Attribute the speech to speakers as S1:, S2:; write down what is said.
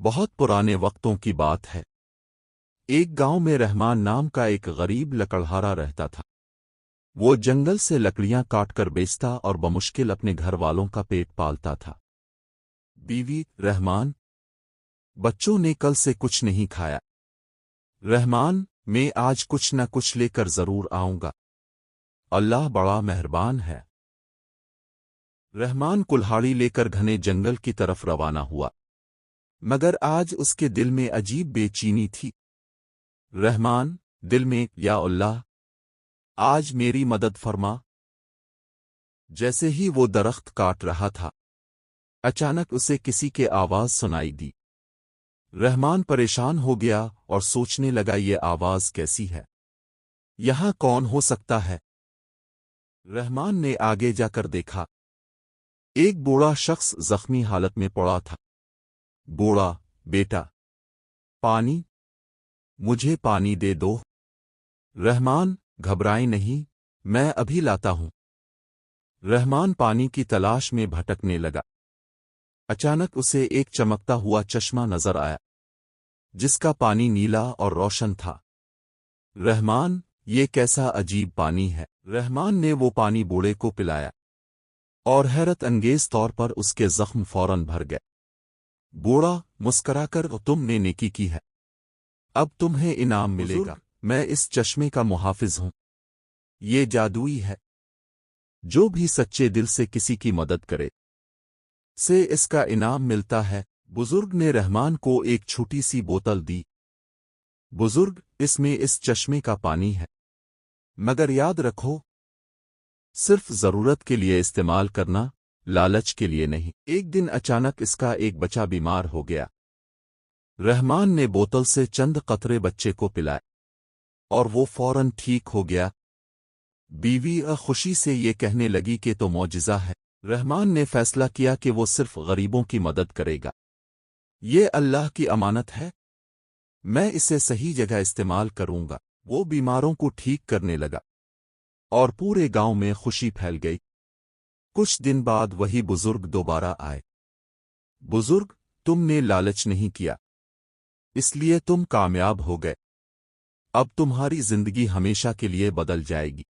S1: بہت پرانے وقتوں کی بات ہے۔ ایک گاؤں میں رحمان نام کا ایک غریب لکڑہارا رہتا تھا۔ وہ جنگل سے لکڑیاں کاٹ کر بیچتا اور بمشکل اپنے گھر والوں کا پیٹ پالتا تھا۔ بیوی: رحمان، بچوں نے کل سے کچھ نہیں کھایا۔ رحمان: میں آج کچھ نہ کچھ لے کر ضرور آؤں گا۔ اللہ بڑا مہربان ہے۔ رحمان کلہاڑی لے کر گھنے جنگل کی طرف روانہ ہوا، مگر آج اس کے دل میں عجیب بے چینی تھی۔ رحمان دل میں: یا اللہ، آج میری مدد فرما۔ جیسے ہی وہ درخت کاٹ رہا تھا، اچانک اسے کسی کے آواز سنائی دی۔ رحمان پریشان ہو گیا اور سوچنے لگا، یہ آواز کیسی ہے؟ یہاں کون ہو سکتا ہے؟ رحمان نے آگے جا کر دیکھا، ایک بوڑھا شخص زخمی حالت میں پڑا تھا۔ بوڑھا: بیٹا، پانی، مجھے پانی دے دو۔ رحمان: گھبرائیں نہیں، میں ابھی لاتا ہوں۔ رحمان پانی کی تلاش میں بھٹکنے لگا۔ اچانک اسے ایک چمکتا ہوا چشمہ نظر آیا، جس کا پانی نیلا اور روشن تھا۔ رحمان: یہ کیسا عجیب پانی ہے؟ رحمان نے وہ پانی بوڑھے کو پلایا، اور حیرت انگیز طور پر اس کے زخم فوراً بھر گئے۔ بوڑھا مسکرا کر: تم نے نیکی کی ہے، اب تمہیں انعام ملے گا۔ میں اس چشمے کا محافظ ہوں، یہ جادوئی ہے۔ جو بھی سچے دل سے کسی کی مدد کرے سے اس کا انعام ملتا ہے۔ بزرگ نے رحمان کو ایک چھوٹی سی بوتل دی۔ بزرگ: اس میں اس چشمے کا پانی ہے، مگر یاد رکھو، صرف ضرورت کے لیے استعمال کرنا، لالچ کے لیے نہیں۔ ایک دن اچانک اس کا ایک بچہ بیمار ہو گیا۔ رحمان نے بوتل سے چند قطرے بچے کو پلائے، اور وہ فوراً ٹھیک ہو گیا۔ بیوی خوشی سے یہ کہنے لگی کہ تو معجزہ ہے۔ رحمان نے فیصلہ کیا کہ وہ صرف غریبوں کی مدد کرے گا۔ یہ اللہ کی امانت ہے، میں اسے صحیح جگہ استعمال کروں گا۔ وہ بیماروں کو ٹھیک کرنے لگا، اور پورے گاؤں میں خوشی پھیل گئی۔ کچھ دن بعد وہی بزرگ دوبارہ آئے۔ بزرگ: تم نے لالچ نہیں کیا، اس لیے تم کامیاب ہو گئے۔ اب تمہاری زندگی ہمیشہ کے لیے بدل جائے گی۔